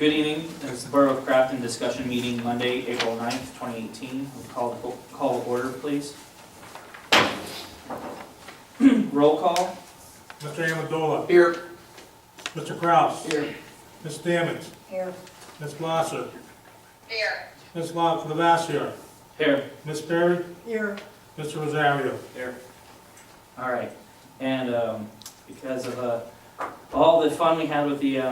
Good evening, it's the Borough of Crafton discussion meeting Monday, April 9th, 2018. We'll call to order, please. Roll call. Mr. Amendola. Here. Mr. Kraus. Here. Ms. Damage. Here. Ms. Blosser. Here. Ms. Lavassia. Here. Ms. Perry. Here. Mr. Rosario. Here. All right, and because of all the fun we had with the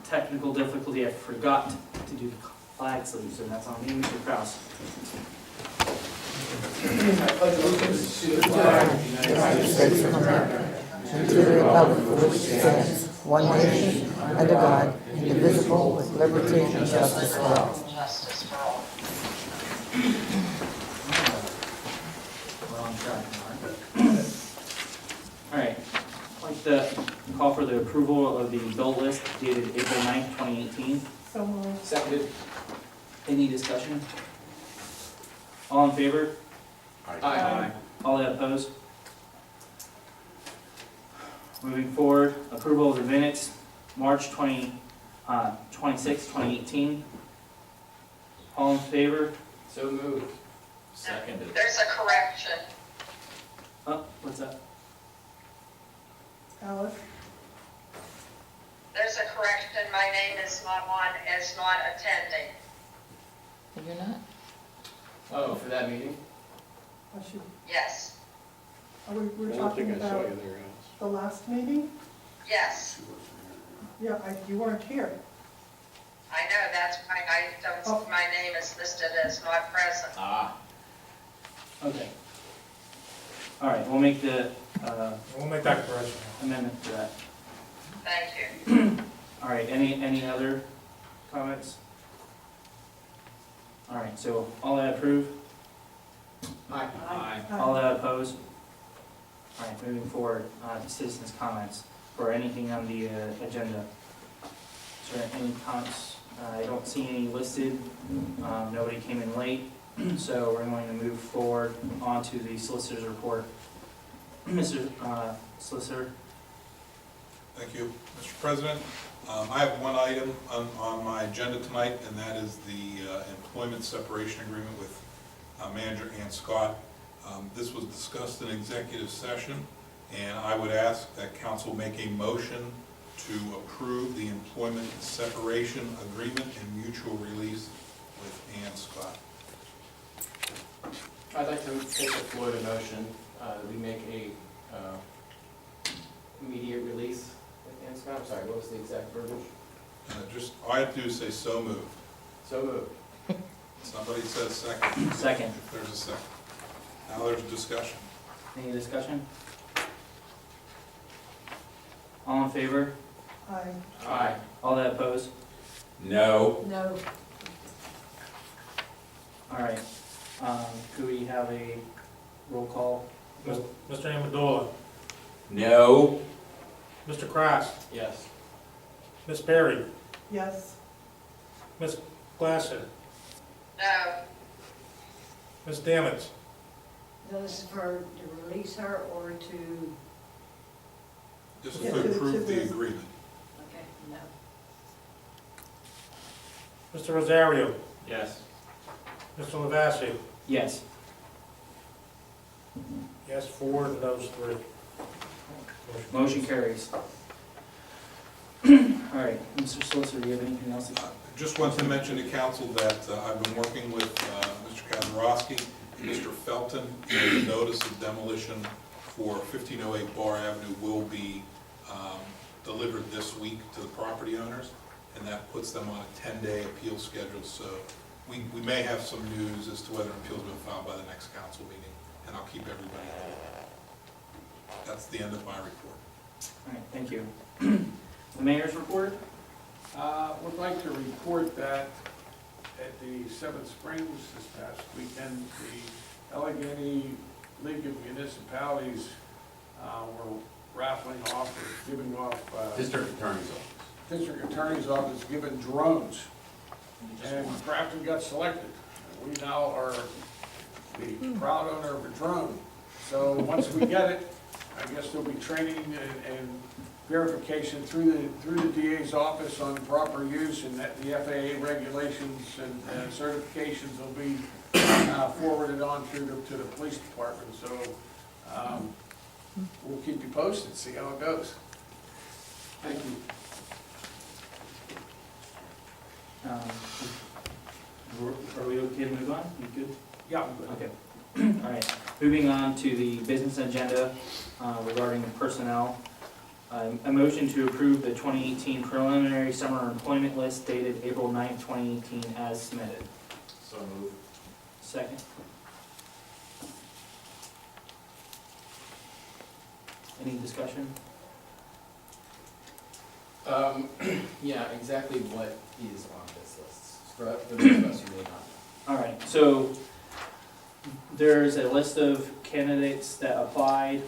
technical difficulty, I forgot to do the flag salute, and that's on me, Mr. Kraus. I pledge allegiance to the flag of the United States of America, and to the republic for which it stands, one nation, under God, indivisible, with liberty and justice for all. We're on track now, right? All right, I'd like to call for the approval of the bill list dated April 9th, 2018. So moved. Seconded. Any discussion? All in favor? Aye. All that opposed? Moving forward, approval of the minutes, March 26, 2018. All in favor? So moved. Seconded. There's a correction. Oh, what's that? Alice? There's a correction. My name is not attending. You're not? Oh, for that meeting? I should, Yes, we're talking about the last meeting? yes. Yeah, you weren't here. I know, that's why my name is listed as not present. Ah. Okay. All right, we'll make the We'll make that correction. amendment to that. Thank you. All right, any other comments? All right, so all that approve? Aye. All that opposed? All right, moving forward, citizens' comments for anything on the agenda. Is there any comments? I don't see any listed. Nobody came in late, so we're going to move forward onto the solicitor's report. Mr. Solicitor? Thank you, Mr. President. I have one item on my agenda tonight, and that is the employment separation agreement with Manager Ann Scott. This was discussed in executive session, and I would ask that council make a motion to approve the employment separation agreement and mutual release with Ann Scott. I'd like to take the floor to motion. We make a immediate release with Ann Scott. I'm sorry, what was the exact verbiage? All I have to do is say so moved. So moved. Somebody says second. Second. If there's a second. Now there's discussion. Any discussion? All in favor? Aye. Aye. All that opposed? No. No. All right, could we have a roll call? Mr. Amendola. No. Mr. Kraus. Yes. Ms. Perry. Yes. Ms. Blosser. No, Ms. Damage. So this is for to release her or to, This Yeah, is to to approve the this. agreement. okay, no. Mr. Rosario. Yes. Mr. Lavassia. Yes. Yes, 4, and those 3. Motion carries. All right, Mr. Solicitor, do you have anything else? Just want to mention to council that I've been working with Mr. Kazarowski and Mr. Felton, and the notice of demolition for 1508 Bar Avenue will be delivered this week to the property owners, and that puts them on a 10-day appeal schedule, so we may have some news as to whether an appeal's been filed by the next council meeting, and I'll keep everybody updated. That's the end of my report. All right, thank you. The mayor's report? Would like to report that at the Seven Springs this past weekend, the Allegheny League of Municipalities were raffling off or giving off. District Attorney's Office. District Attorney's Office giving drones. And Crafton got selected. We now are the proud owner of a drone. So once we get it, I guess there'll be training and verification through the DA's office on proper use, and that the FAA regulations and certifications will be forwarded on to the police department. So we'll keep you posted, see how it goes. Thank you. Are we okay to move on? You good? Yeah. Okay. All right. Moving on to the business agenda regarding personnel. A motion to approve the 2018 preliminary summer employment list dated April 9th, 2018 as submitted. So moved. Second. Any discussion? Yeah, exactly what is on this list, for those of us who may not know. All right, so there's a list of candidates that applied.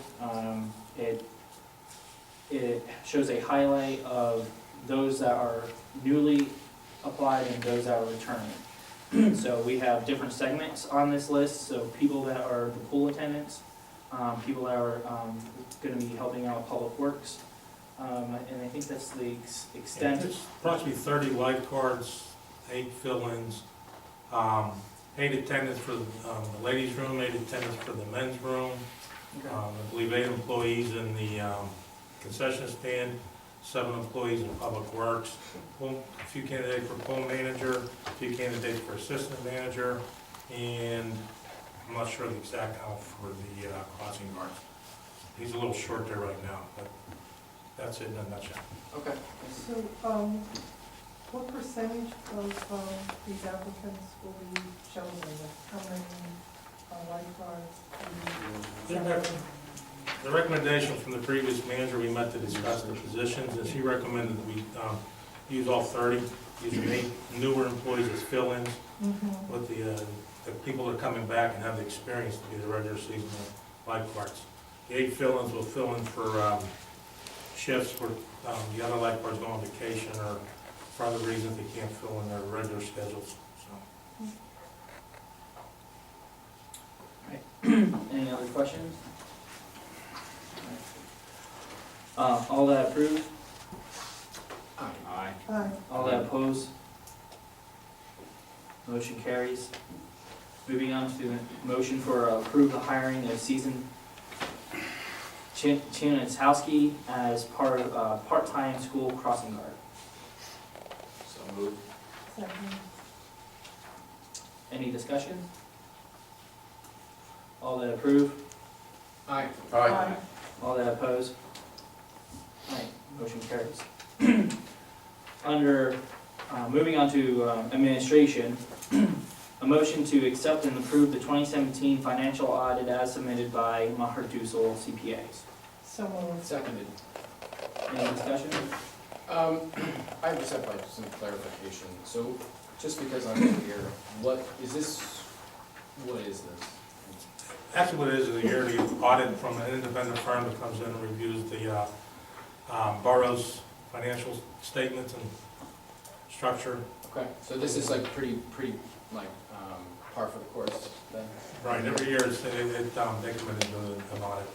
It shows a highlight of those that are newly applied and those that are returning. So we have different segments on this list, so people that are the pool attendants, people that are gonna be helping out Public Works, and I think that's the extent. There's approximately 30 lifeguards, 8 fill-ins, 8 attendants for the ladies' room, 8 attendants for the men's room. I believe 8 employees in the concession stand, 7 employees in Public Works, a few candidates for pool manager, a few candidates for assistant manager, and I'm not sure the exact count for the crossing guards. He's a little short there right now, but that's it in a nutshell. Okay. So, what percentage of these applicants will be chosen? How many lifeguards? The recommendation from the previous manager, we met to discuss the positions, and she recommended that we use all 30, using 8 newer employees as fill-ins, with the people that are coming back and have the experience to be the regular season lifeguards. The 8 fill-ins will fill in for shifts where the other lifeguards go on vacation or for other reasons they can't fill in their regular schedules. So. Any other questions? All that approve? Aye. Aye. All that oppose? Motion carries. Moving on to the motion for approve the hiring of seasoned Chinitzowski as part-time school crossing guard. So moved. Second. Any discussion? All that approve? Aye. Aye. All that oppose? Alright, motion carries. Moving on to administration, a motion to accept and approve the 2017 financial audit as submitted by Maher Dusel CPAs. So moved. Seconded. Any discussion? I just have like some clarification. So, just because I'm new here, what is this? Actually, what it is a yearly audit from an independent firm that comes in and reviews the borough's financial statements and structure. Okay, so this is like pretty like par for the course then? Right, every year they come in and do an audit.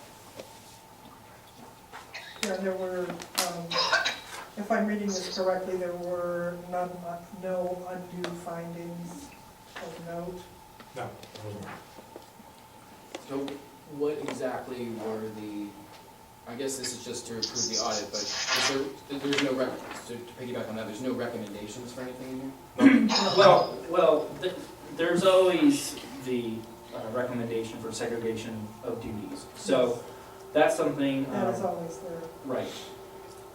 Yeah, there were, if I'm reading this correctly, there were no undue findings of note. No, it wasn't. So what exactly were I guess this is just to approve the audit, but there's no, to piggyback on that, there's no recommendations for anything in here? Well, there's always the recommendation for segregation of duties. So that's something. That is always there. Right.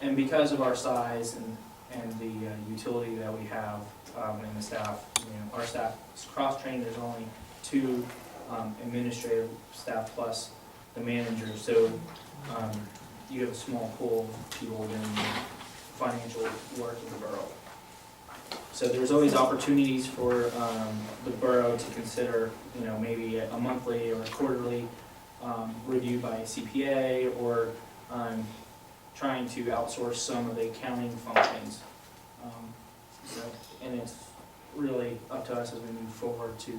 And because of our size and the utility that we have in the staff, our staff is cross-trained, there's only 2 administrative staff plus the manager. So you have a small pool of people doing financial work in the borough. So there's always opportunities for the borough to consider, maybe a monthly or a quarterly review by a CPA, or trying to outsource some of the accounting functions. And it's really up to us as we move forward to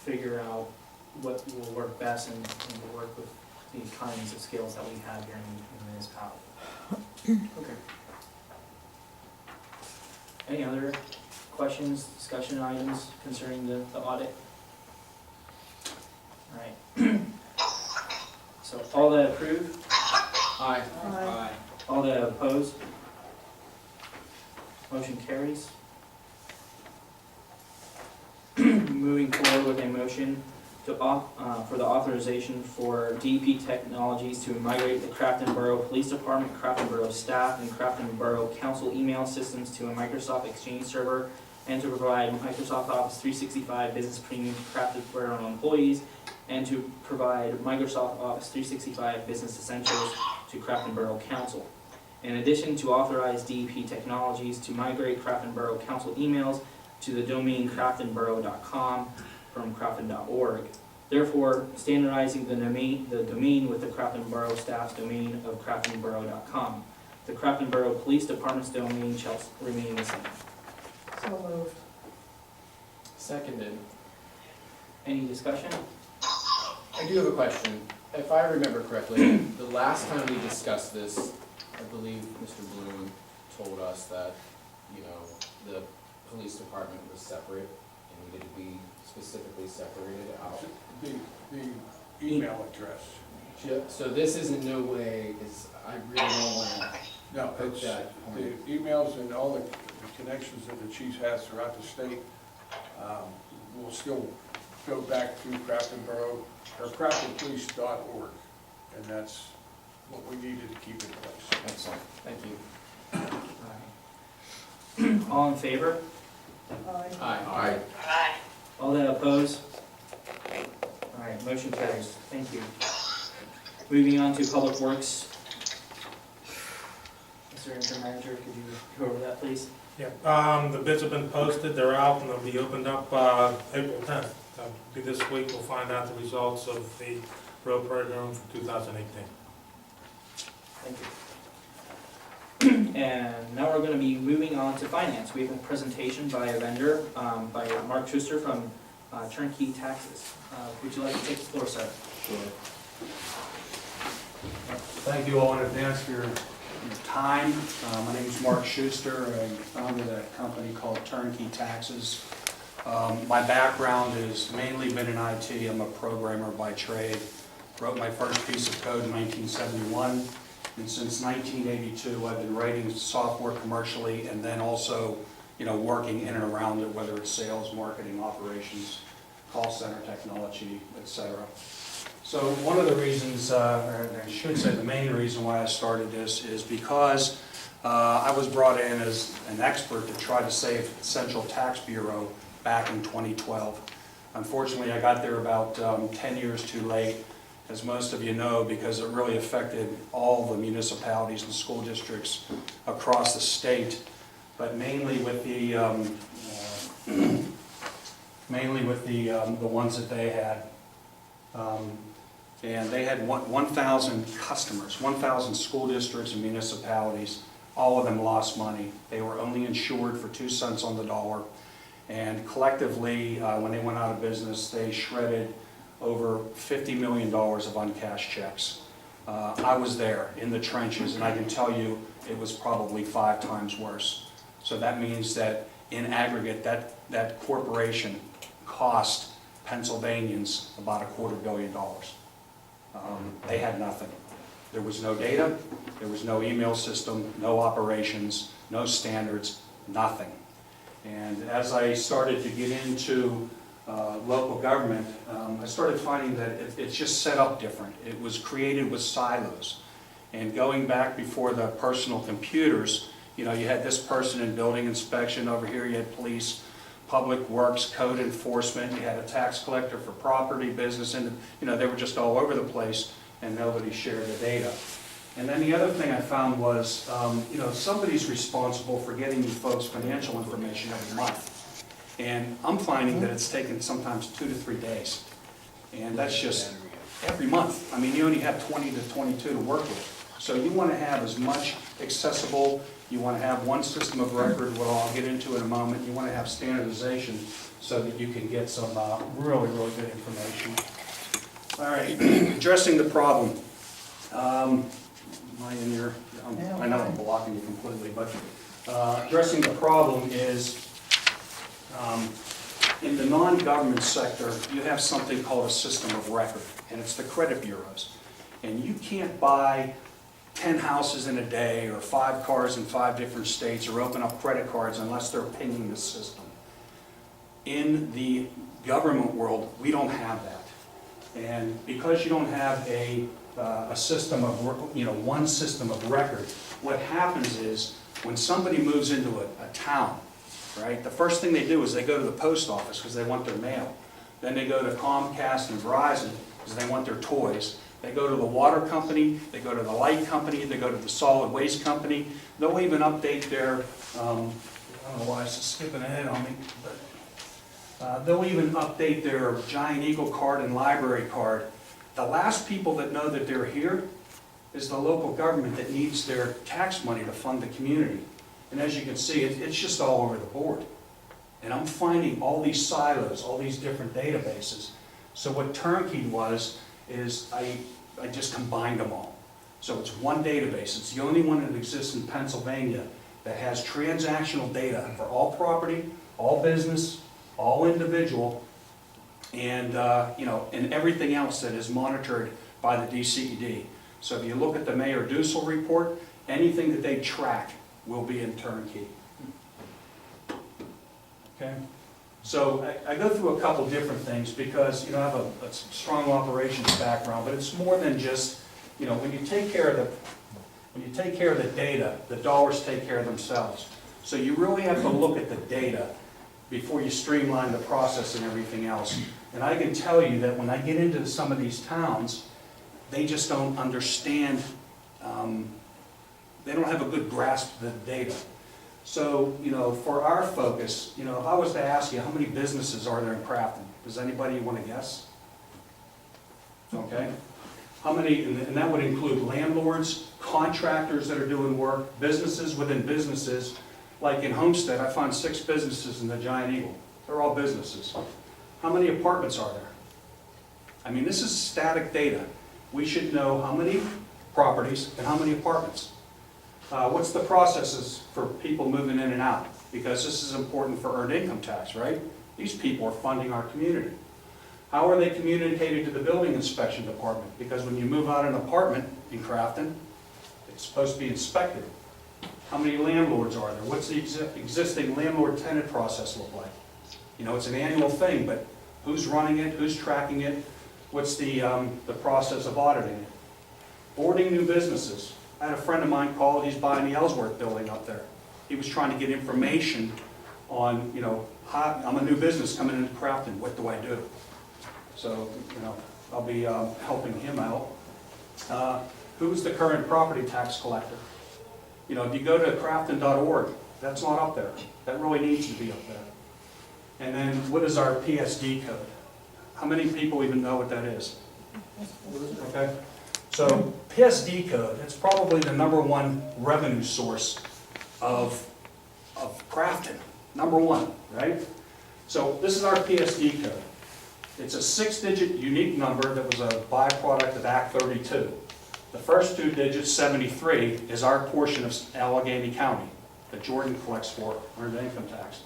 figure out what will work best and to work with the economies of scales that we have here in the municipality. Okay. Any other questions, discussion items concerning the audit? All right. So all that approve, Aye. Aye. all that oppose? Motion carries. Moving forward with a motion to for the authorization for DP Technologies to migrate the Crafton Borough Police Department, Crafton Borough staff, and Crafton Borough Council email systems to a Microsoft Exchange server, and to provide Microsoft Office 365 Business Premium to Crafton Borough employees, and to provide Microsoft Office 365 Business Essentials to Crafton Borough Council. In addition, to authorize DP Technologies to migrate Crafton Borough Council emails to the domain craftonborough.com from crafton.org. Therefore, standardizing the domain with the Crafton Borough staff's domain of craftonborough.com. The Crafton Borough Police Department's domain shall remain the same. So moved. Seconded. Any discussion? I do have a question. If I remember correctly, the last time we discussed this, I believe Mr. Bloom told us that, you know, the police department was separate and needed to be specifically separated out. The email address. So this is in no way, is, I really don't wanna, No, Poke it's, that the point. emails and all the connections that the chief has throughout the state will still go back to Crafton Borough, or craftonpolice.org, and that's what we needed to keep in place. excellent, thank you. All right. All in favor? Aye. Aye. Aye. All that oppose? All right, motion carries. Thank you. Moving on to Public Works. Mr. Interim Manager, could you go over that, please? Yeah, the bids have been posted, they're out, and they'll be opened up April 10th. Be this week, we'll find out the results of the road program for 2018. Thank you. And now we're going to be moving on to finance. We have a presentation by a vendor, by Mark Schuster from Turnkey Taxes. Would you like to take the floor, sir? Thank you all in advance for your time. My name is Mark Schuster. I founded a company called Turnkey Taxes. My background has mainly been in IT. I'm a programmer by trade. Wrote my first piece of code in 1971. And since 1982, I've been writing software commercially and then also, working in and around it, whether it's sales, marketing, operations, call center technology, etc. So one of the reasons, or I should say the main reason why I started this is because I was brought in as an expert to try to save the Central Tax Bureau back in 2012. Unfortunately, I got there about 10 years too late, as most of you know, because it really affected all the municipalities and school districts across the state, but mainly with the ones that they had. And they had 1,000 customers, 1,000 school districts and municipalities. All of them lost money. They were only insured for 2 cents on the dollar. And collectively, when they went out of business, they shredded over $50 million of uncashed checks. I was there in the trenches, and I can tell you it was probably 5 times worse. So that means that in aggregate, that corporation cost Pennsylvanians about $250 million. They had nothing. There was no data, there was no email system, no operations, no standards, nothing. And as I started to get into local government, I started finding that it's just set up different. It was created with silos. And going back before the personal computers, you had this person in building inspection, over here you had police, public works, code enforcement, you had a tax collector for property, business, and they were just all over the place and nobody shared the data. And then the other thing I found was, somebody's responsible for getting you folks financial information every month. And I'm finding that it's taken sometimes 2 to 3 days. And that's just every month. I mean, you only have 20 to 22 to work with. So you want to have as much accessible, you want to have one system of record, what I'll get into in a moment. You want to have standardization so that you can get some really, really good information. All right, addressing the problem. Am I in your, Yeah, I know I'm blocking you completely, but addressing the problem is, in the non-government sector, you have something called a system of record, and it's the credit bureaus. And you can't buy 10 houses in a day or 5 cars in 5 different states or open up credit cards unless they're pinging the system. In the government world, we don't have that. And because you don't have a system of, one system of record, what happens is when somebody moves into a town, right, the first thing they do is they go to the post office because they want their mail. Then they go to Comcast and Verizon because they want their toys. They go to the water company, they go to the light company, they go to the solid waste company. They'll even update their, I don't know why it's skipping ahead on me, but they'll even update their Giant Eagle card and library card. The last people that know that they're here is the local government that needs their tax money to fund the community. And as you can see, it's just all over the board. And I'm finding all these silos, all these different databases. So what Turnkey was, is I just combined them all. So it's one database. It's the only one that exists in Pennsylvania that has transactional data for all property, all business, all individual, and and everything else that is monitored by the DCED. So if you look at the Mayor Dussel report, anything that they track will be in Turnkey. Okay. So I go through a couple different things because, I have a strong operations background, but it's more than just, when you take care of the data, the dollars take care of themselves. So you really have to look at the data before you streamline the process and everything else. And I can tell you that when I get into some of these towns, they just don't understand, they don't have a good grasp of the data. So, for our focus, if I was to ask you how many businesses are there in Crafton, does anybody want to guess? Okay. How many, and that would include landlords, contractors that are doing work, businesses within businesses. Like in Homestead, I found 6 businesses in the Giant Eagle. They're all businesses. How many apartments are there? I mean, this is static data. We should know how many properties and how many apartments. What's the processes for people moving in and out? Because this is important for earned income tax, right? These people are funding our community. How are they communicated to the building inspection department? Because when you move out an apartment in Crafton, it's supposed to be inspected. How many landlords are there? What's the existing landlord-tenant process look like? It's an annual thing, but who's running it? Who's tracking it? What's the process of auditing it? Boarding new businesses. I had a friend of mine call, he's buying the Ellsworth building up there. He was trying to get information on, how, I'm a new business coming into Crafton, what do I do? So, I'll be helping him out. Who's the current property tax collector? If you go to crafton.org, that's not up there. That really needs to be up there. And then what is our PSD code? How many people even know what that is? Okay. So PSD code, it's probably the #1 revenue source of Crafton. #1, right? So this is our PSD code. It's a 6-digit unique number that was a byproduct of Act 32. The first 2 digits, 73, is our portion of Allegheny County that Jordan collects for earned income tax.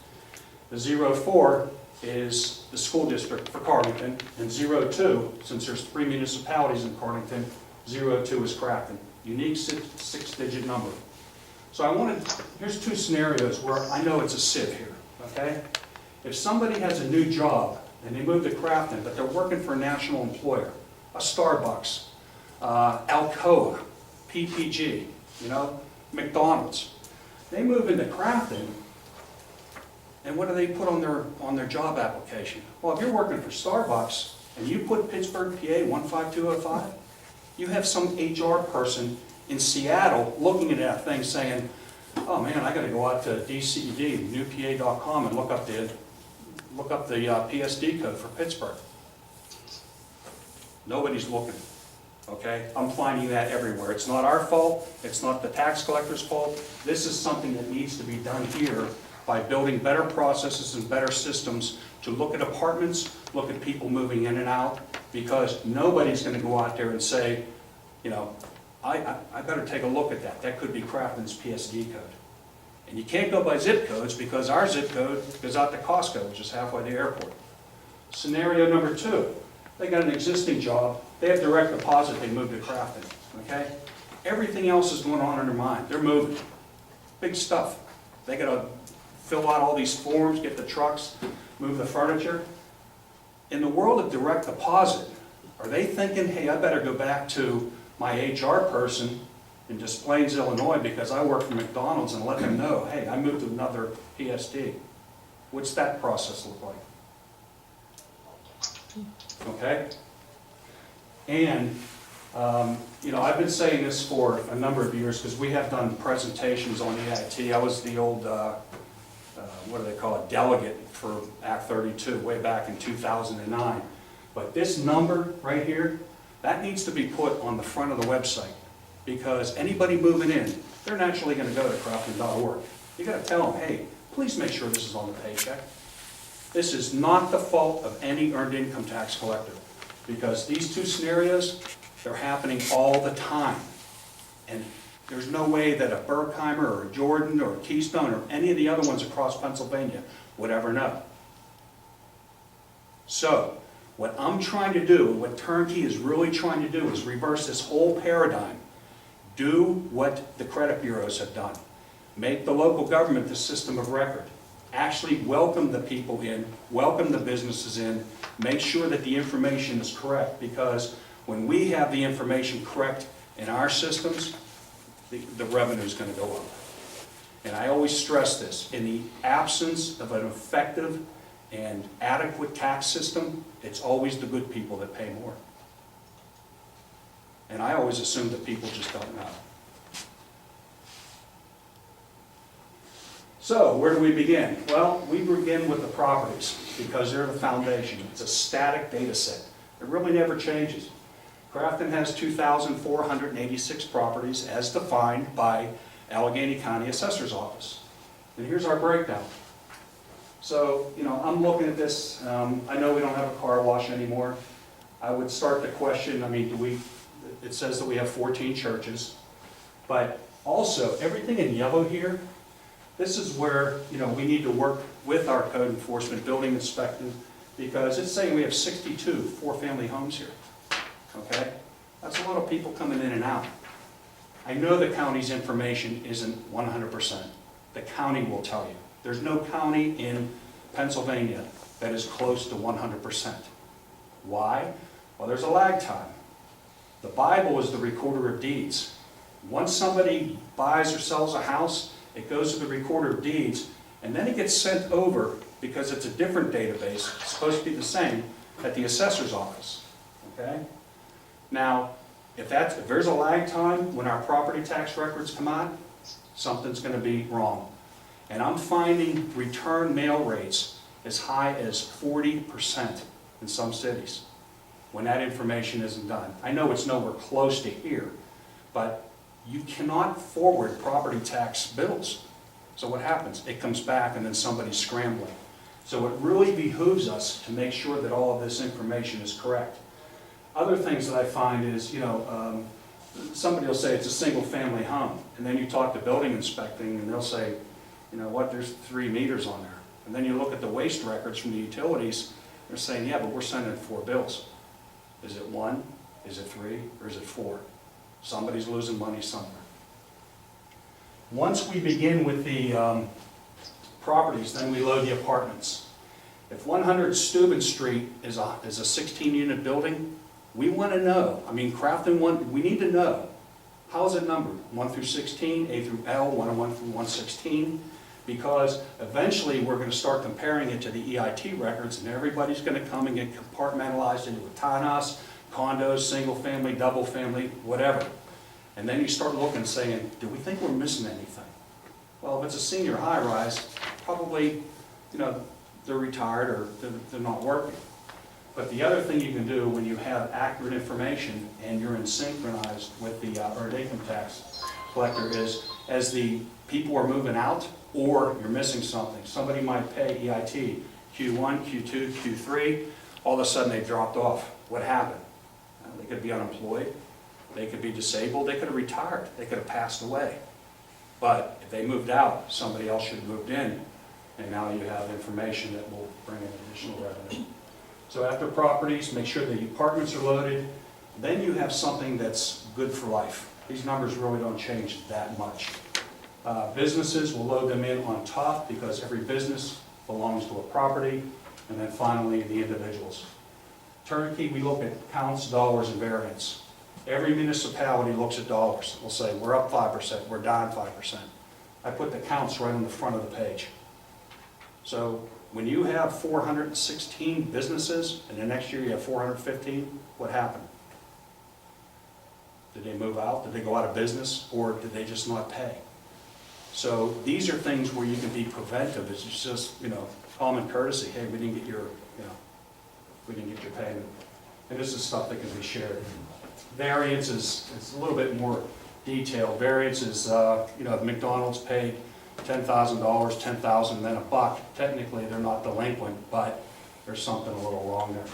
The 04 is the school district for Cardington, and 02, since there's 3 municipalities in Cardington, 02 is Crafton. Unique 6-digit number. So here's 2 scenarios where I know it's a sieve here, okay? If somebody has a new job and they move to Crafton, but they're working for a national employer, a Starbucks, Alcoa, PPG, McDonald's. They move into Crafton, and what do they put on their job application? Well, if you're working for Starbucks and you put Pittsburgh, PA 15205, you have some HR person in Seattle looking at that thing saying, oh man, I got to go out to DCED, newpa.com, and look up the PSD code for Pittsburgh. Nobody's looking. Okay, I'm finding that everywhere. It's not our fault. It's not the tax collector's fault. This is something that needs to be done here by building better processes and better systems to look at apartments, look at people moving in and out, because nobody's going to go out there and say, I better take a look at that. That could be Crafton's PSD code. And you can't go by zip codes because our zip code goes out to Costco, which is halfway to the airport. Scenario number 2, they got an existing job, they have direct deposit, they moved to Crafton, okay? Everything else is going on in their mind. They're moving. Big stuff. They got to fill out all these forms, get the trucks, move the furniture. In the world of direct deposit, are they thinking, hey, I better go back to my HR person in Des Plaines, Illinois, because I work for McDonald's, and let them know, hey, I moved to another PSD. What's that process look like? Okay? And, you know, I've been saying this for a number of years because we have done presentations on EIT. I was the old, what do they call it, delegate for Act 32 way back in 2009. But this number right here, that needs to be put on the front of the website because anybody moving in, they're naturally going to go to Crafton.org. You got to tell them, hey, please make sure this is on the paycheck. This is not the fault of any earned income tax collector because these two scenarios, they're happening all the time. And there's no way that a Berkheimer or a Jordan or a Keystone or any of the other ones across Pennsylvania would ever know. So, what I'm trying to do, and what Turnkey is really trying to do, is reverse this whole paradigm. Do what the credit bureaus have done. Make the local government the system of record. Actually welcome the people in, welcome the businesses in, make sure that the information is correct, because when we have the information correct in our systems, the revenue is going to go up. And I always stress this, in the absence of an effective and adequate tax system, it's always the good people that pay more. And I always assume that people just don't know. So, where do we begin? Well, we begin with the properties, because they're the foundation. It's a static data set. It really never changes. Crafton has 2,486 properties as defined by Allegheny County Assessor's Office. And here's our breakdown. So, you know, I'm looking at this. I know we don't have a car wash anymore. I would start the question, I mean, it says that we have 14 churches, but also everything in yellow here, this is where, you know, we need to work with our code enforcement, building inspectors, because it's saying we have 62 four-family homes here. Okay? That's a lot of people coming in and out. I know the county's information isn't 100%. The county will tell you. There's no county in Pennsylvania that is close to 100%. Why? Well, there's a lag time. The Bible is the recorder of deeds. Once somebody buys or sells a house, it goes to the recorder of deeds, and then it gets sent over, because it's a different database, it's supposed to be the same, at the assessor's office. Okay? Now, if there's a lag time when our property tax records come out, something's going to be wrong. And I'm finding return mail rates as high as 40% in some cities when that information isn't done. I know it's nowhere close to here, but you cannot forward property tax bills. So what happens? It comes back and then somebody's scrambling. So it really behooves us to make sure that all of this information is correct. Other things that I find is, you know, somebody will say it's a single family home, and then you talk to building inspecting and they'll say, you know what, there's 3 meters on there. And then you look at the waste records from the utilities, they're saying, yeah, but we're sending 4 bills. Is it 1? Is it 3? Or is it 4? Somebody's losing money somewhere. Once we begin with the properties, then we load the apartments. If 100 Steuben Street is a 16-unit building, we want to know. I mean, Crafton, we need to know. How is it numbered? 1 through 16, A through L, 101 through 116, because eventually we're going to start comparing it to the EIT records, and everybody's going to come and get compartmentalized into a townhouse, condos, single family, double family, whatever. And then you start looking and saying, do we think we're missing anything? Well, if it's a senior high-rise, probably, you know, they're retired or they're not working. But the other thing you can do when you have accurate information and you're in synchronized with the earned income tax collector is, as the people are moving out or you're missing something, somebody might pay EIT Q1, Q2, Q3, all of a sudden they dropped off. What happened? They could be unemployed, They could be disabled, they could have retired, they could have passed away. But if they moved out, somebody else should have moved in, and now you have information that will bring in additional revenue. So after properties, make sure the apartments are loaded, then you have something that's good for life. These numbers really don't change that much. Businesses will load them in on top because every business belongs to a property, and then finally the individuals. Turnkey, we look at counts, dollars, and variance. Every municipality looks at dollars. We'll say, we're up 5%, we're down 5%. I put the counts right on the front of the page. So when you have 416 businesses, and the next year you have 415, what happened? Did they move out? Did they go out of business? Or did they just not pay? So these are things where you can be preventive. It's just, common courtesy. Hey, we didn't get your payment. And this is stuff that can be shared. Variance is, it's a little bit more detailed. Variance is, if McDonald's paid $10,000, $10,000, then $1. Technically, they're not delinquent, but there's something a little wrong there.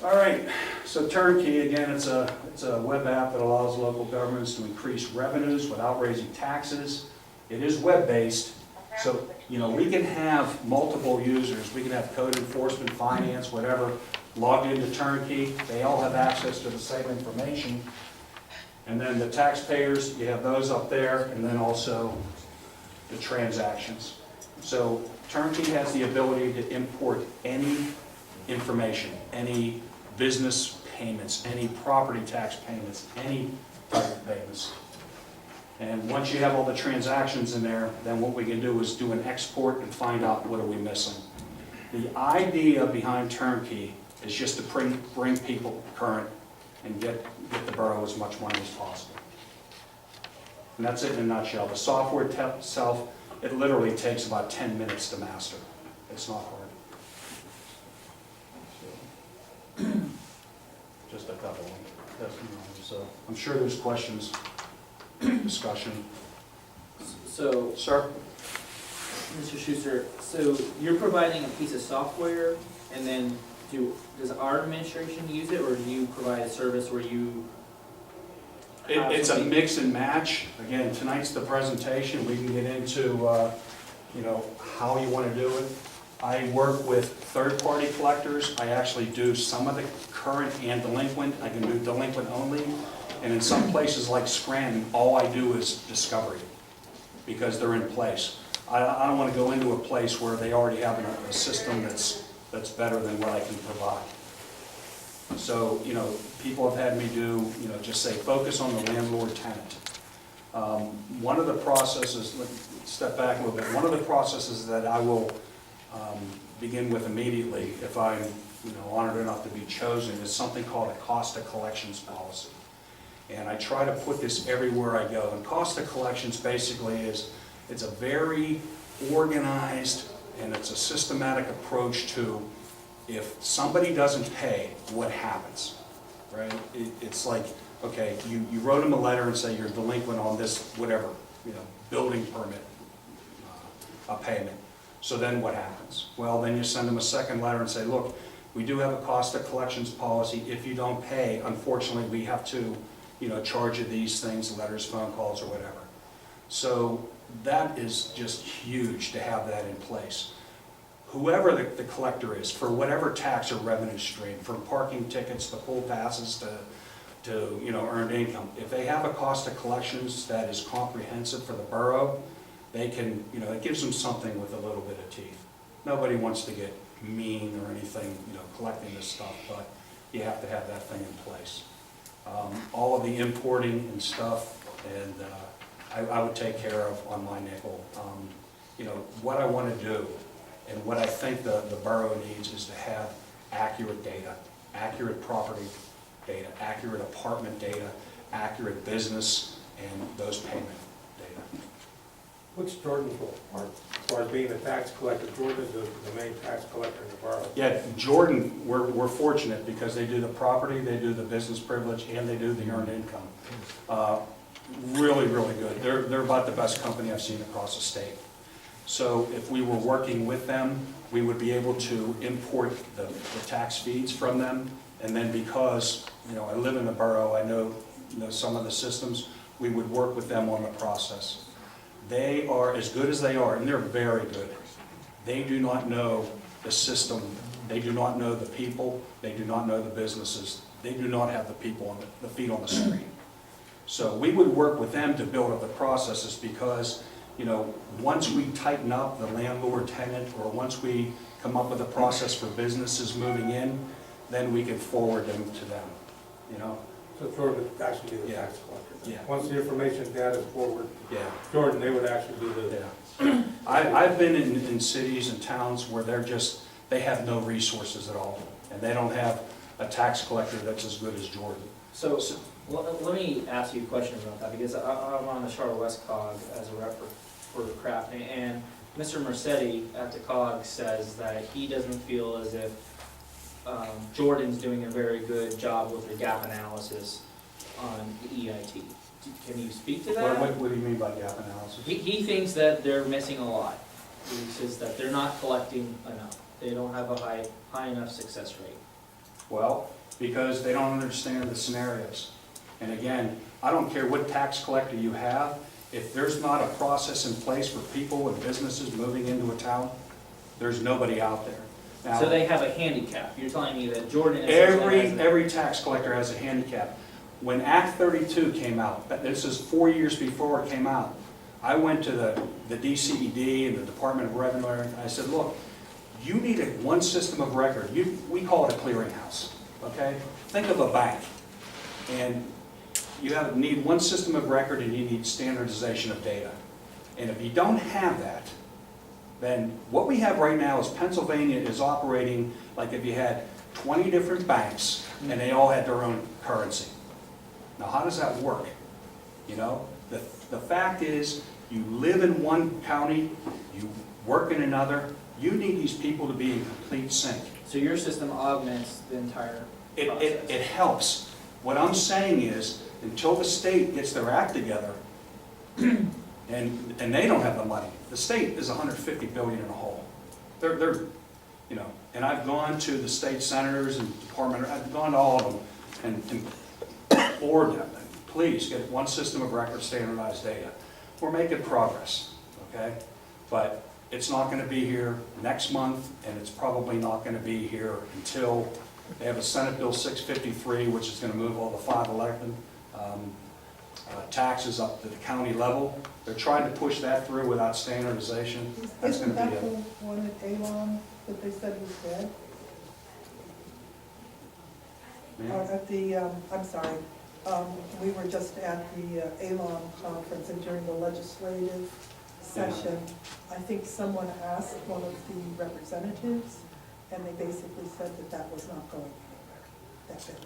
All right, so Turnkey, again, it's a web app that allows local governments to increase revenues without raising taxes. It is web-based, so, we can have multiple users. We can have code enforcement, finance, whatever, logged into Turnkey. They all have access to the same information. And then the taxpayers, you have those up there, and then also the transactions. So Turnkey has the ability to import any information, any business payments, any property tax payments, any type of payments. And once you have all the transactions in there, then what we can do is do an export and find out what are we missing. The idea behind Turnkey is just to bring people current and get the borough as much money as possible. And that's it in a nutshell. The software itself, it literally takes about 10 minutes to master. It's not hard. Just a couple of them. So I'm sure there's questions, discussion. So, Sir? Mr. Schuster, so you're providing a piece of software, and then does our administration use it, or do you provide a service where you? It's a mix and match. Again, tonight's the presentation. We can get into, how you want to do it. I work with third-party collectors. I actually do some of the current and delinquent. I can do delinquent only. And in some places like Scranton, all I do is discovery because they're in place. I don't want to go into a place where they already have a system that's better than what I can provide. So, people have had me do, just say, focus on the landlord-tenant. One of the processes, let's step back a little bit, one of the processes that I will begin with immediately, if I'm honored enough to be chosen, is something called a cost of collections policy. And I try to put this everywhere I go. And cost of collections basically is, it's a very organized and it's a systematic approach to, if somebody doesn't pay, what happens, right? It's like, okay, you wrote them a letter and say you're delinquent on this, whatever, building permit, a payment. So then what happens? Well, then you send them a second letter and say, look, we do have a cost of collections policy. If you don't pay, unfortunately, we have to, charge you these things, letters, phone calls, or whatever. So that is just huge to have that in place. Whoever the collector is, for whatever tax or revenue stream, from parking tickets to pool passes to earned income, if they have a cost of collections that is comprehensive for the borough, they can, it gives them something with a little bit of teeth. Nobody wants to get mean or anything, collecting this stuff, but you have to have that thing in place. All of the importing and stuff, and I would take care of on my nickel. What I want to do and what I think the borough needs is to have accurate data, accurate property data, accurate apartment data, accurate business, and those payment data. What's Jordan's role, as far as being a tax collector? Jordan is the main tax collector in the borough. Yeah, Jordan, we're fortunate because they do the property, they do the business privilege, and they do the earned income. Really, really good. They're about the best company I've seen across the state. So if we were working with them, we would be able to import the tax feeds from them And then because, I live in the borough, I know some of the systems, we would work with them on the process. They are as good as they are, and they're very good. They do not know the system. They do not know the people. They do not know the businesses. They do not have the people, the feet on the street. So we would work with them to build up the processes because, once we tighten up the landlord tenant, or once we come up with a process for businesses moving in, then we can forward them to them, So Jordan would actually be the Yeah. tax collector. Yeah. Once the information data is forward, Yeah. Jordan, they would actually do the. Yeah. I've been in cities and towns where they have no resources at all, and they don't have a tax collector that's as good as Jordan. So, let me ask you a question about that, because I'm on the Charlotte West COG as a rep for Crafton, and Mr. Mercetti at the COG says that he doesn't feel as if Jordan's doing a very good job with the gap analysis on the EIT. Can you speak to that? What do you mean by gap analysis? He thinks that they're missing a lot. He says that they're not collecting enough. They don't have a high enough success rate. Well, because they don't understand the scenarios. And again, I don't care what tax collector you have, if there's not a process in place for people and businesses moving into a town, there's nobody out there. Now, So they have a handicap. You're telling me that Jordan essentially has every tax collector has a handicap. When Act 32 came out, this is 4 years before it came out, I went to the DCED and the Department of Revenue, and I said, look, you need one system of record. We call it a clearinghouse, okay? Think of a bank. And you need one system of record, and you need standardization of data. And if you don't have that, then what we have right now is Pennsylvania is operating like if you had 20 different banks and they all had their own currency. Now, how does that work? The fact is, you live in one county, you work in another, you need these people to be in complete sync. So your system augments the entire process? It helps. What I'm saying is, until the state gets their act together, and they don't have the money. The state is $150 billion in a hole. And I've gone to the state senators and department, I've gone to all of them and implored them, please get one system of record, standardized data. We're making progress, okay? But it's not going to be here next month, and it's probably not going to be here until they have a Senate Bill 653, which is going to move all the 511 taxes up to the county level. They're trying to push that through without standardization. That's going Isn't to be that the one at Avon that they said was dead? At the, I'm sorry, we were just at the Avon conference, and during the legislative session, I think someone asked one of the representatives, and they basically said that was not going anywhere. That's it.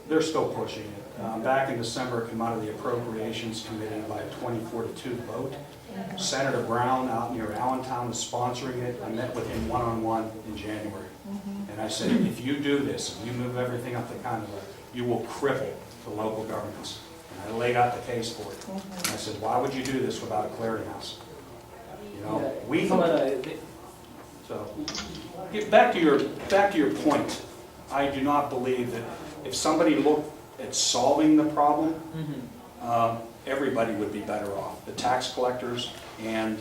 They're still pushing it. Back in December, it came out of the Appropriations Committee by a 24-2 vote. Senator Brown out near Allentown is sponsoring it. I met with him one-on-one in January. And I said, if you do this, if you move everything up the county level, you will cripple the local governments. And I laid out the case for it. And I said, why would you do this without a clearinghouse? So, back to your point. I do not believe that if somebody looked at solving the problem, everybody would be better off. The tax collectors and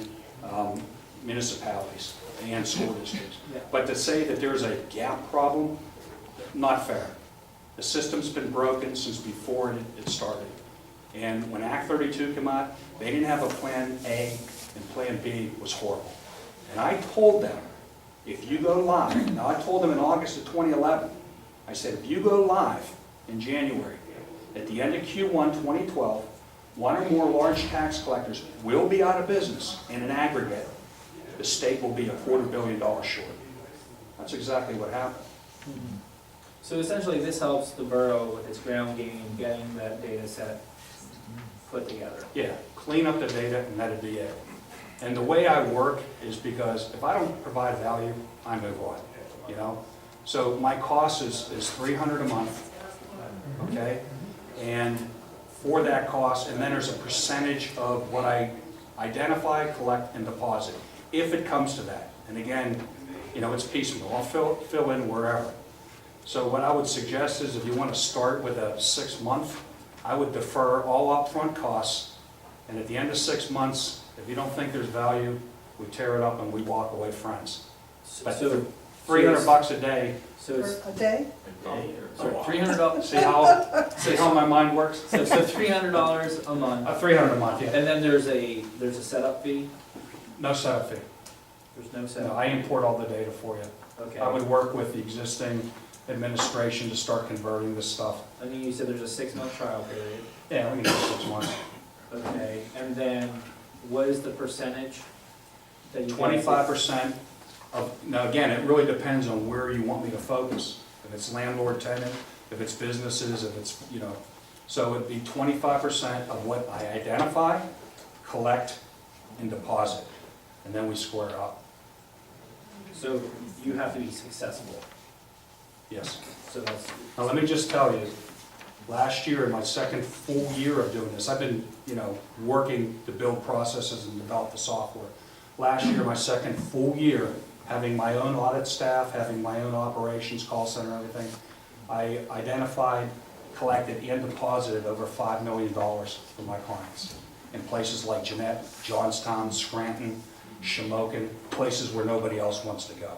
municipalities and school districts. But to say that there's a gap problem, not fair. The system's been broken since before it started. And when Act 32 came out, they didn't have a Plan A, and Plan B was horrible. And I told them, if you go live, now I told them in August of 2011, I said, if you go live in January, at the end of Q1 2012, one or more large tax collectors will be out of business in an aggregate. The state will be $250 million short. That's exactly what happened. So essentially, this helps the borough with its ground game, getting that data set put together. Yeah, clean up the data and that'd be it. And the way I work is because if I don't provide value, I move on, So my cost is $300 a month, okay? And for that cost, and then there's a percentage of what I identify, collect, and deposit, if it comes to that. And again, it's piecemeal. I'll fill in wherever. So what I would suggest is if you want to start with a 6-month, I would defer all upfront costs, and at the end of 6 months, if you don't think there's value, we tear it up and we walk away friends. But So, for $300 a day, so For it's, a day? so $300, see how my mind works? so $300 a month, 300 a month, yeah. and then there's a setup fee? No setup fee. There's no No, setup? I import all the data for you. Okay. I would work with the existing administration to start converting this stuff. And then you said there's a 6-month trial period. Yeah, we can do 6 months. Okay, and then what is the percentage that you? 25% of, now again, it really depends on where you want me to focus. If it's landlord tenant, if it's businesses, if it's, so it'd be 25% of what I identify, collect, and deposit, and then we square it up. So you have to be successful, Yes. so that's, Now, let me just tell you, last year, in my second full year of doing this, I've been, working to build processes and develop the software. Last year, my second full year, having my own audit staff, having my own operations, call center, everything, I identified, collected, and deposited over $5 million for my clients in places like Jeanette, Johnstown, Scranton, Shamokin, places where nobody else wants to go.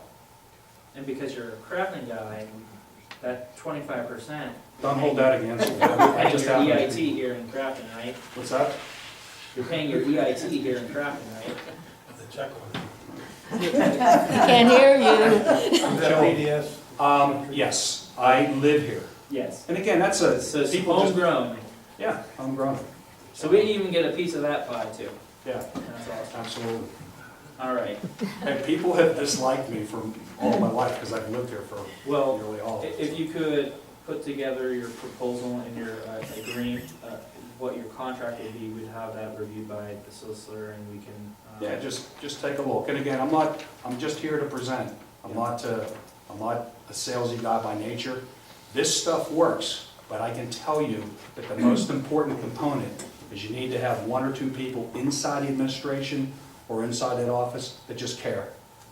and because you're a Crafton guy, that 25%. Don't hold that against me. You're I paying just your happen to EIT be- here in Crafton, right? What's that? You're paying your EIT here in Crafton, right? The check one. Can't hear you. Is that PDS? Yes, I live here. Yes. And again, that's a, So it's people just, homegrown, yeah, homegrown. so we even get a piece of that pie too. Yeah, That's awesome. absolutely. All right, And people have disliked me for all my life because I've lived here for well, nearly all. if you could put together your proposal and your agreement, what your contract would be, we'd have that reviewed by the solicitor and we can. Yeah, just take a look. And again, I'm just here to present. I'm not a salesy guy by nature. This stuff works, but I can tell you that the most important component is you need to have 1 or 2 people inside the administration or inside that office that just care.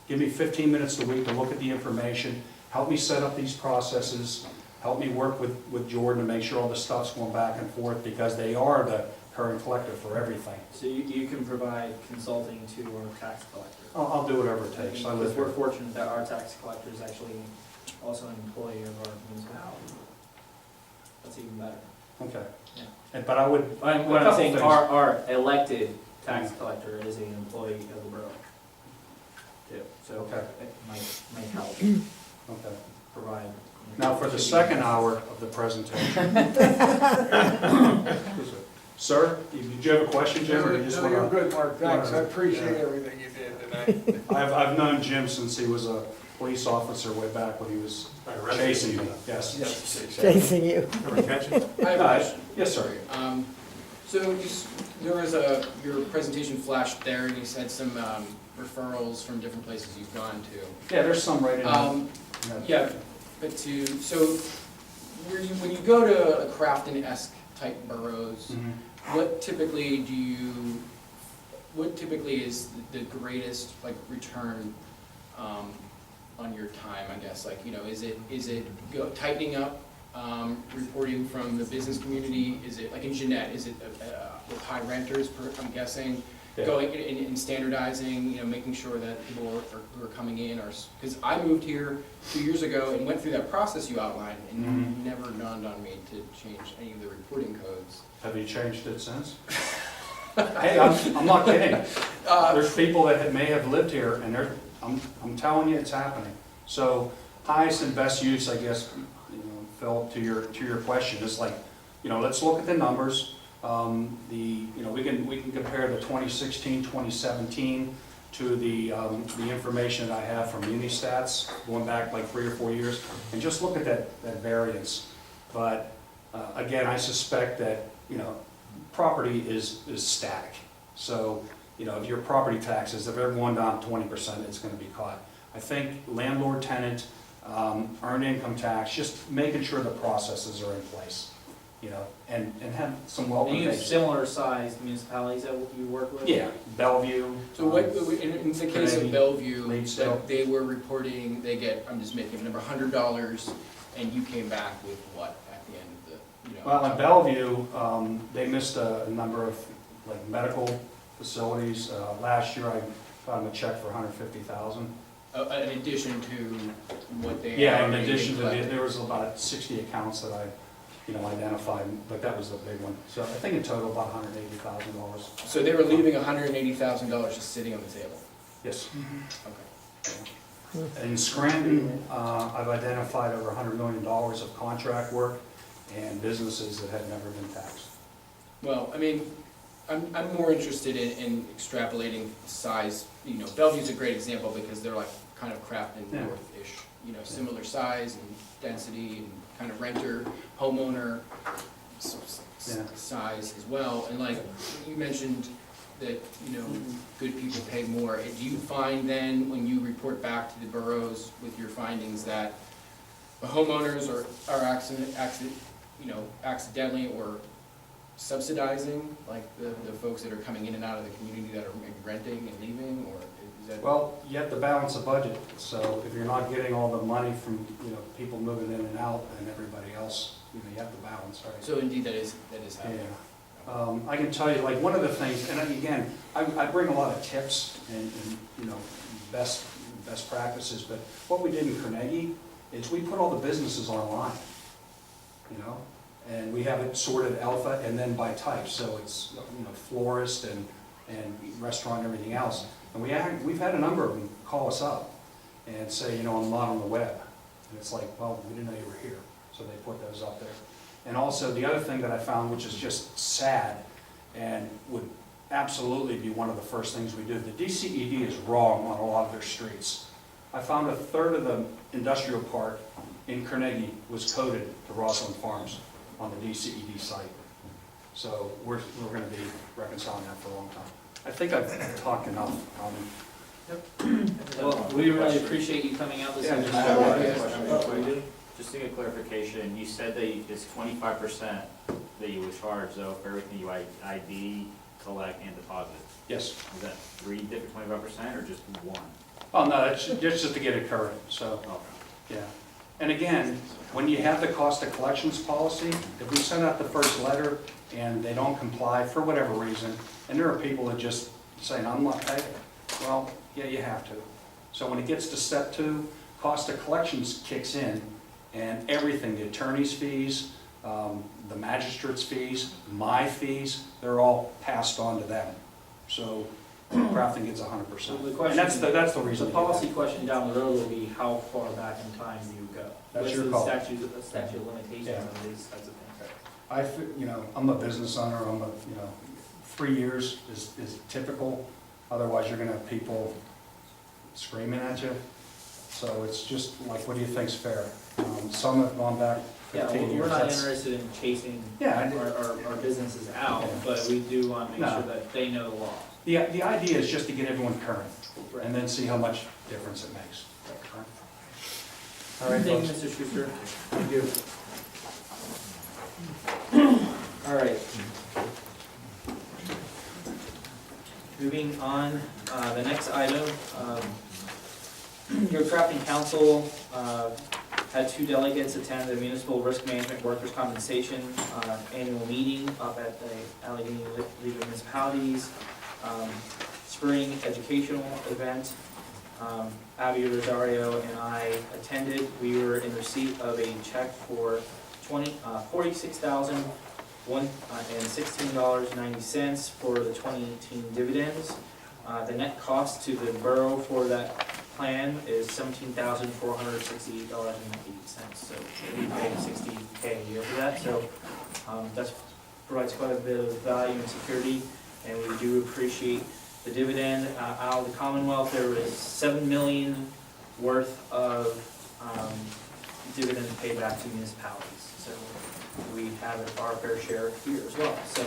Give me 15 minutes a week to look at the information, help me set up these processes, help me work with Jordan to make sure all the stuff's going back and forth, because they are the current collector for everything. So you can provide consulting to our tax collector. I'll do whatever it takes. I live Because we're here. fortunate that our tax collector is actually also an employee of our municipality. That's even better. Okay. Yeah. But I would, What a I'm couple saying, things. our elected tax collector is an employee of the borough. Too, so Okay. it might help Okay. provide. Now, for the second hour of the presentation. Sir, did you have a question, Jim, or you just No, want you're to? good, Mark, thanks, I appreciate Yeah. everything you did tonight. I've known Jim since he was a police officer way back when he was chasing me, yes. Chasing you. Ever catch it? I have a question. Yes, sir. So there was your presentation flashed there, and you said some referrals from different places you've gone to. Yeah, there's some right in there. Yeah, but so when you go to a Crafton-esque type boroughs, Mhm. what typically is the greatest return on your time, I guess? Is it tightening up reporting from the business community? Is it, like in Jeanette, is it with high renters, I'm guessing? Yeah. Going and standardizing, making sure that people who are coming in are, because I moved here 2 years ago and went through that process you outlined, and Mhm. never dawned on me to change any of the reporting codes. Have you changed it since? Hey, I'm not kidding. There's people that may have lived here, and I'm telling you, it's happening. So highest and best use, I guess, Phil, to your question, is let's look at the numbers. We can compare the 2016, 2017 to the information that I have from Unistats going back 3 or 4 years, and just look at that variance. But again, I suspect that property is static. So if your property taxes, if they're going down 20%, it's going to be caught. I think landlord tenant, earned income tax, just making sure the processes are in place. And have some And welcome you have days. similar sized municipalities that you work with? Yeah, Bellevue. So what, in the case of Kennedy, Bellevue, Leedsdale. they were reporting, they get, I'm just making a number, $100 And you came back with what at the end of the, you know? Well, in Bellevue, they missed a number of like medical facilities. Last year, I got them a check for $150,000. In addition to what they. Yeah, in already addition to, collected. there was about 60 accounts that I, identified, but that was the big one. So I think in total about $180,000. So they were leaving $180,000 just sitting on the table? Yes. Okay. In Scranton, I've identified over $100 million of contract work and businesses that had never been taxed. Well, I mean, I'm more interested in extrapolating size, Bellevue's a great example because they're like kind of Crafton Yeah. North-ish, similar size and density and kind of renter, homeowner Yeah. size as well. And like, you mentioned that, good people pay more. Do you find then, when you report back to the boroughs with your findings, that the homeowners are accidentally or subsidizing, like the folks that are coming in and out of the community that are maybe renting and leaving, or is that? Well, you have to balance the budget, so if you're not getting all the money from, people moving in and out and everybody else, you have to balance, right? So indeed, that is happening. Yeah. I can tell you, like, one of the things, and again, I bring a lot of tips and best practices, but what we did in Carnegie is we put all the businesses online, and we have it sorted alpha and then by type, so it's, florist and restaurant and everything else. And we've had a number of them call us up and say, I'm not on the web. And it's like, well, we didn't know you were here. So they put those up there. And also the other thing that I found, which is just sad and would absolutely be one of the first things we do, the DCED is wrong on a lot of their streets. I found a third of the industrial park in Carnegie was coded to Rossland Farms on the DCED site. So we're going to be reconciling that for a long time. I think I've talked enough. Well, we really appreciate you coming out this evening. Just to get clarification, you said that it's 25% that you would charge though for everything you ID, collect, and deposit. Yes. Is that 3 different 25% or just one? Oh, no, it's just to get it current, so, yeah. And again, when you have the cost of collections policy, if we send out the first letter and they don't comply for whatever reason, and there are people that just say, I'm not paying, well, yeah, you have to. So when it gets to step 2, cost of collections kicks in, and everything, the attorney's fees, the magistrate's fees, my fees, they're all passed on to them. So Crafton gets 100%. So the And question, that's the reason. the policy question down the road will be how far back in time do you go? That's your What's call. the statute of limitations Yeah. on these types of things? I'm a business owner, 3 years is typical, otherwise you're gonna have people screaming at you. So it's just like, what do you think's fair? Some have gone back Yeah, 15 years. we're not That's- interested in chasing Yeah, our businesses out, Yeah. but we do want to make No. sure that they know the law. the idea is just to get everyone current, Right. and then see how much difference it makes. All right, Thank you, folks. Mr. Schuster. Thank you. All right. Moving on, the next item, your Crafton Council had 2 delegates attend the Municipal Risk Management Workers' Compensation annual meeting up at the Allegheny League of Municipalities, spring educational event. Abby Rosario and I attended. We were in receipt of a check for $46,016.90 for the 2018 dividends. The net cost to the borough for that plan is $17,468.80. So we pay $60K a year for that. So that provides quite a bit of value and security, and we do appreciate the dividend. Out of the Commonwealth, there was $7 million worth of dividends paid back to municipalities. So we have our fair share here as well. So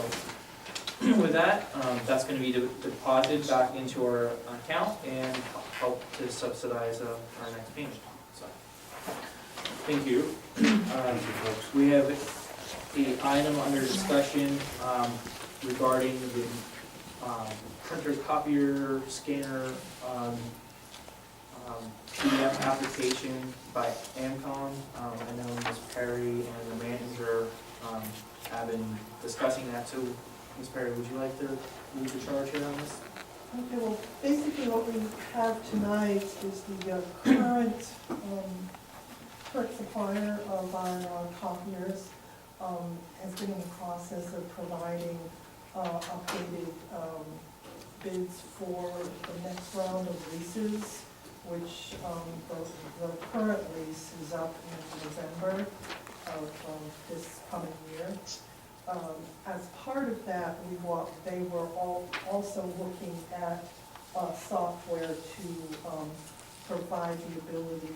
with that, that's going to be deposited back into our account and help to subsidize our next payment. So, thank you. We have the item under discussion regarding the printer, copier, scanner PDF application by AMCOM. I know Ms. Perry and the manager have been discussing that, so Ms. Perry, would you like to lead the charge here on this? Okay, well, basically what we have tonight is the current supplier of our copiers has been in the process of providing updated bids for the next round of leases, which the current lease is up in November of this coming year. As part of that, they were also looking at software to provide the ability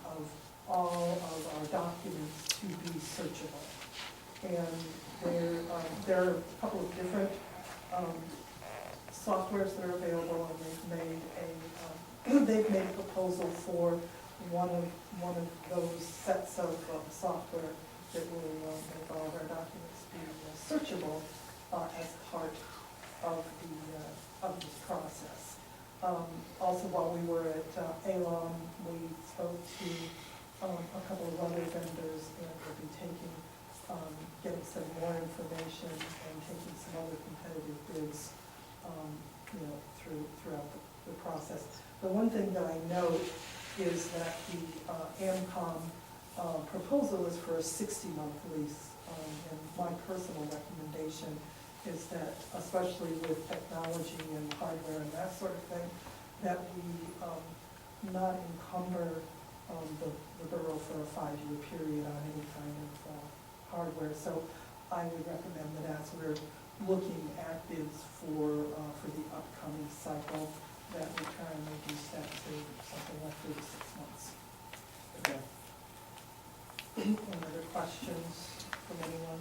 of all of our documents to be searchable. And there are a couple of different softwares that are available, and they've made a proposal for one of those sets of software that will make all of our documents be searchable as part of this process. Also, while we were at ALOM, we spoke to a couple of other vendors, and we'll be getting some more information and taking some other competitive bids, throughout the process. The one thing that I note is that the AMCOM proposal is for a 60-month lease, and my personal recommendation is that, especially with technology and hardware and that sort of thing, that we not encumber the borough for a 5-year period on any kind of hardware. So I would recommend that as we're looking at bids for the upcoming cycle, that we try and reduce that to something like 3 to 6 months. Okay. Any other questions from anyone?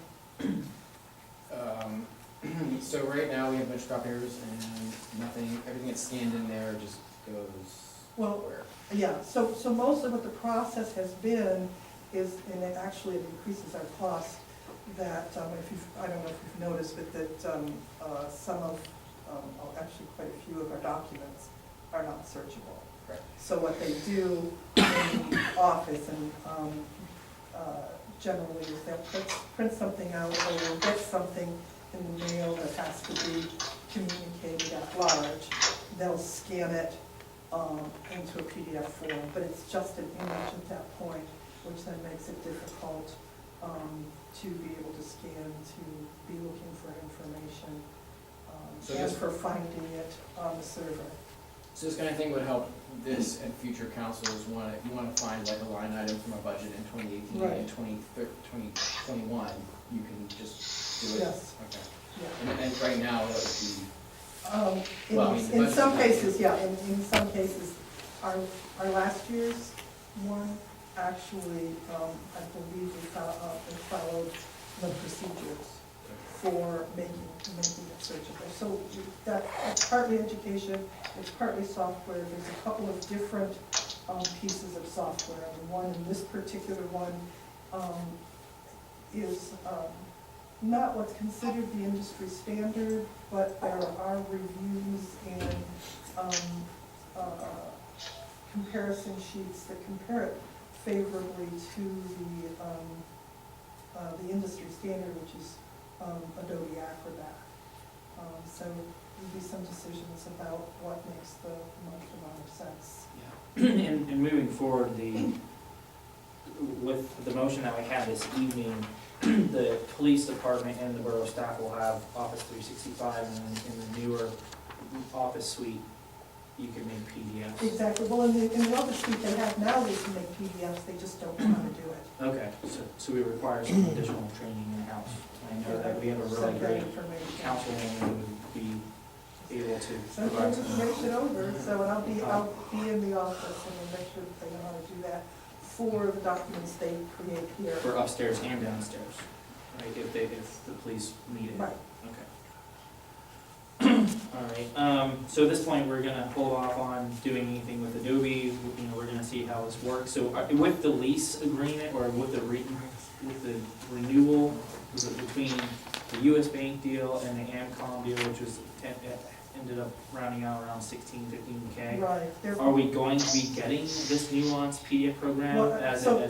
So right now, we have a bunch of copiers and everything that's scanned in there just goes where? Yeah, so most of what the process has been is, and it actually increases our cost, that, I don't know if you've noticed, but that actually quite a few of our documents are not searchable. Right. So what they do in the office, and generally, is they'll print something out, or we'll get something in the mail that has to be communicated at large. They'll scan it into a PDF form, but it's just an image at that point, which then makes it difficult to be able to scan, to be looking for information, and for finding it on the server. So this kind of thing would help this and future councils you want to find like a line item from a budget in 2018 Right. and 2021, you can just do it? Yes. Okay. Yeah. And right now, that would be, In some cases, yeah, in some cases, our last year's one, actually, I believe we followed the procedures for making it searchable. So that's partly education, it's partly software. There's a couple of different pieces of software. The one in this particular one is not what's considered the industry standard, but there are reviews and comparison sheets that compare it favorably to the industry standard, which is Adobe Acrobat. So there'll be some decisions about what makes the most amount of sense. Yeah. And moving forward, with the motion that we have this evening, the police department and the borough staff will have Office 365, and then in the newer office suite, you can make PDFs. Exactly. Well, in the office suite they have now, they can make PDFs, they just don't know how to do it. Okay, so we require some additional training in-house. I know that we have a really Send that great information. councilwoman who would be able to Send that provide some. information over, so and I'll be in the office and we'll make sure that they know how to do that for the documents they create here. For upstairs and downstairs, right, if the police need it. Right. Okay. All right, so at this point, we're gonna hold off on doing anything with Adobe, we're gonna see how this works. So with the lease agreement, or with the renewal between the US Bank deal and the AMCOM deal, which was ended up rounding out around 16, 15K. Right. They're- Are we going to be getting this nuanced PDF program Well, as so- a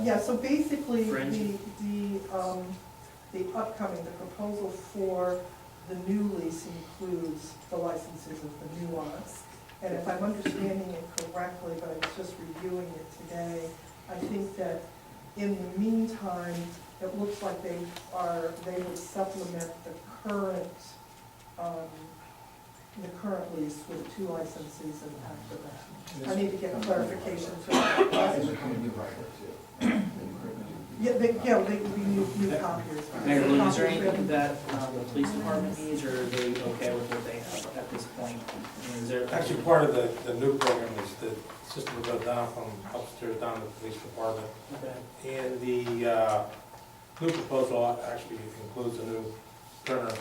Yeah, so basically, fringe? the upcoming, the proposal for the new lease includes the licenses of the nuance. And if I'm understanding it correctly, but I was just reviewing it today, I think that in the meantime, it looks like they would supplement the current lease with 2 licenses and after that. I need to get clarification from that. Yeah, they would be new copiers. Mayor Lou, is there anything that the police department needs, or are they okay with what they have at this point? I mean, is there? Actually, part of the new program is the system will go down from upstairs down to the police department. Okay. And the new proposal actually includes a new printer,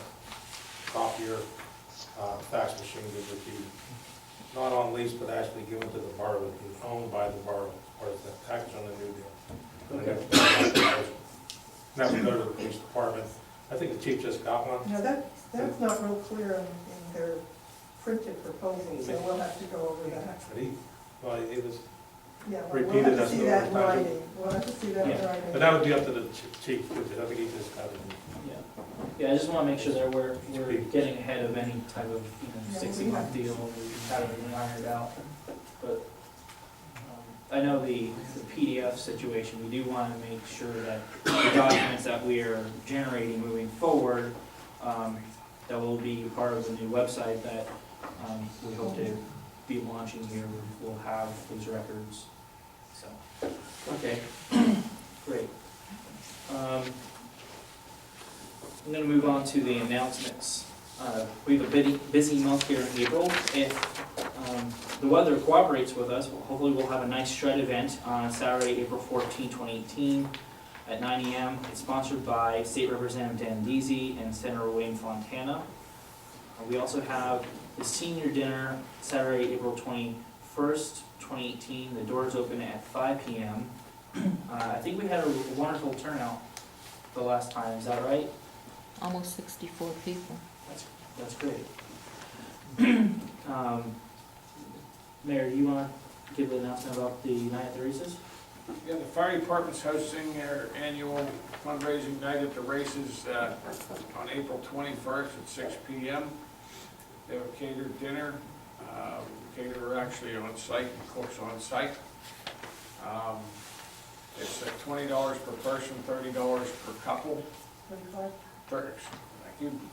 copier, fax machine that would be not on lease, but actually given to the borough, would be owned by the borough, or the package on the new deal. Okay. That would go to the police department. I think the chief just got one. No, that's not real clear in their printed proposal, so we'll have to go over that. But well, it was, Yeah, Repeated we'll have to as see the that in advertising. writing. We'll have to see that in Yeah. writing. but that would be up to the chief, because I think he just got it. Yeah, yeah, I just wanna make sure that we're getting ahead of any type of, Yeah, 60-month deal, we have everything ironed out. But, I know the PDF situation, we do wanna make sure that the documents that we are generating moving forward, that will be part of the new website that, we hope to be launching here, will have those records, so, okay, great. I'm gonna move on to the announcements. We have a busy month here in April. If the weather cooperates with us, hopefully we'll have a nice shred event on Saturday, April 14, 2018 at 9 a.m. It's sponsored by State Representative Dan Deasy and Senator Wayne Fontana. We also have the senior dinner Saturday, April 21st, 2018. The doors open at 5 p.m. I think we had a wonderful turnout the last time, is that right? Almost 64 people. That's great. Mayor, do you want to give the announcement about the Night at the Races? Yeah, the fire department's hosting their annual fundraising night at the races on April 21st at 6 p.m. They have a catered dinner, caterer actually on site, cooks on site. It's $20 per person, $30 per couple.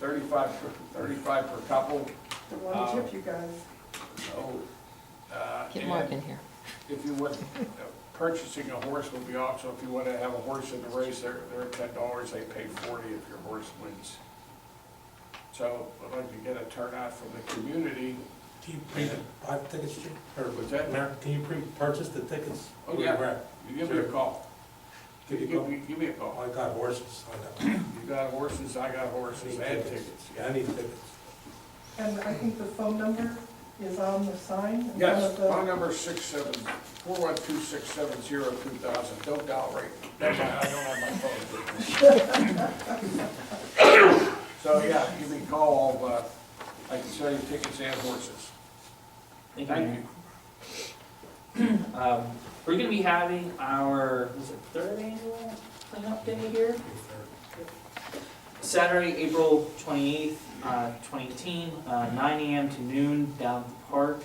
35 per couple. I want to tip you guys. So, Get and Mark in here. if you would, purchasing a horse would be also, if you want to have a horse in the race, they're $10, they pay $40 if your horse wins. So I'd like to get a turnout from the community. Can you buy the tickets, Chief? Or What's that? Mayor, can you purchase the tickets? Oh, yeah. Where? You give me a call. Give you a call? Give me a call. I got horses, I know. You got horses, I got horses, and tickets. Yeah, I need tickets. And I think the phone number is on the sign. in Yes, front of the- my number is 412-670-2000. Don't dial right. That's why I don't have my phone. So, yeah, give me a call, I can sell you tickets and horses. Thank you. Thank Mayor. We're going to be having our, was it third annual cleanup day here? Saturday, April 28th, 2018, 9 a.m. to noon down at the park,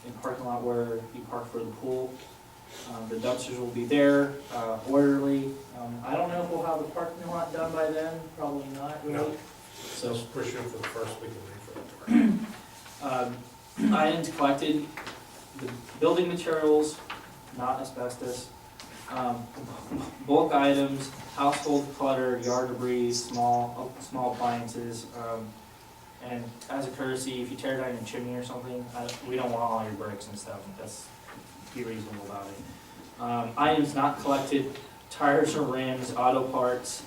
in parking lot where you park for the pool. The dumpsters will be there, orderly. I don't know if we'll have the parking lot done by then, probably not really. No. So So we're shooting for the first week of April. items collected, the building materials, not asbestos, bulk items, household clutter, yard debris, small appliances, and as a courtesy, if you tear down your chimney or something, we don't want all your bricks and stuff, be reasonable about it. Items not collected, tires or rims, auto parts,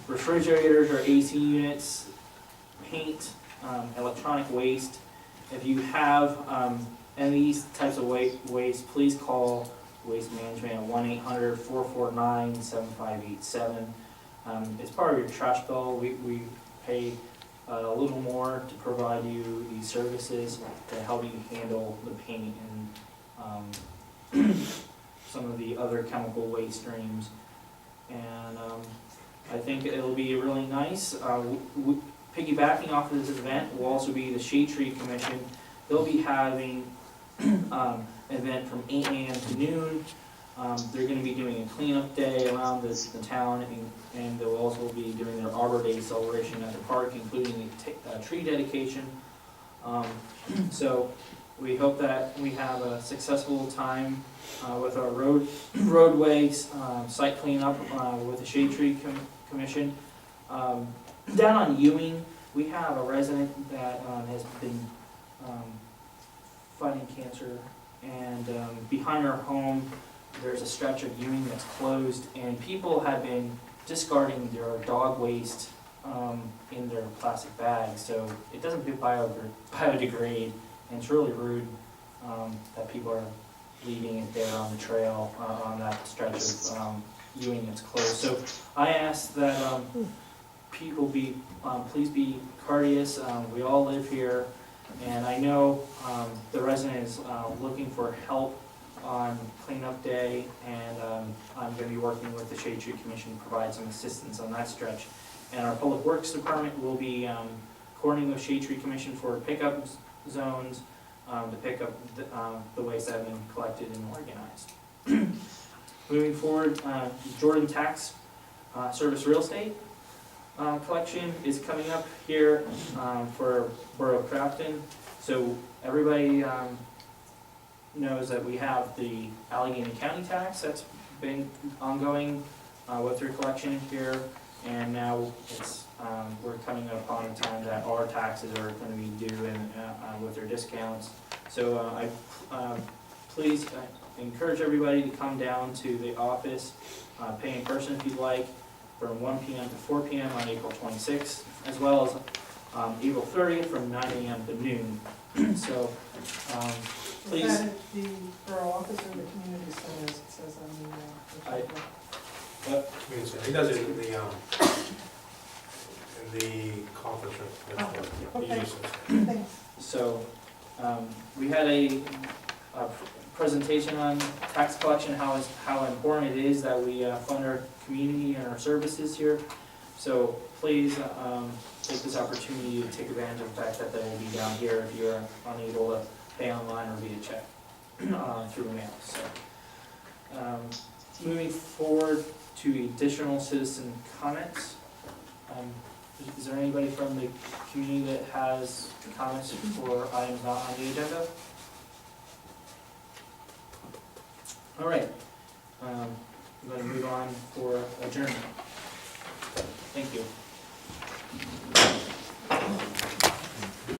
refrigerators or AC units, paint, electronic waste. If you have any of these types of waste, please call Waste Management at 1-800-449-7587. It's part of your trash bill. We pay a little more to provide you these services to help you handle the paint and some of the other chemical waste streams. And I think it'll be really nice. Piggybacking off of this event will also be the Shade Tree Commission. They'll be having an event from 8 a.m. to noon. They're going to be doing a cleanup day around the town, and they'll also be doing their Arbor Day celebration at the park, including a tree dedication. So we hope that we have a successful time with our roadways, site cleanup with the Shade Tree Commission. Down on Ewing, we have a resident that has been fighting cancer, and behind our home there's a stretch of Ewing that's closed, and people have been discarding their dog waste in their plastic bags, so it doesn't biodegrade, and it's really rude that people are leaving it there on the trail on that stretch of Ewing that's closed. So I ask that people please be courteous. We all live here, and I know the resident is looking for help on cleanup day, and I'm going to be working with the Shade Tree Commission to provide some assistance on that stretch. And our Public Works Department will be coordinating with Shade Tree Commission for pickup zones to pick up the waste that have been collected and organized. Moving forward, Jordan Tax Service Real Estate collection is coming up here for Borough of Crafton. So everybody knows that we have the Allegheny County tax that's been ongoing with their collection here, and now it's we're coming upon a time that our taxes are going to be due and with their discounts. So I please encourage everybody to come down to the office, pay in person if you'd like, from 1 p.m. to 4 p.m. on April 26th, as well as April 30th from 9 a.m. to noon. So please. Is that at the borough office or the community center, as it says on the agenda? He does it in the conference room. Okay. Thanks. So we had a presentation on tax collection, how important it is that we fund our community and our services here. So please take this opportunity to take advantage of the fact that they will be down here if you're unable to pay online or via check through mail. So moving forward to additional citizen comments. Is there anybody from the community that has comments for items not on the agenda? All right, I'm going to move on for adjournment. Thank you.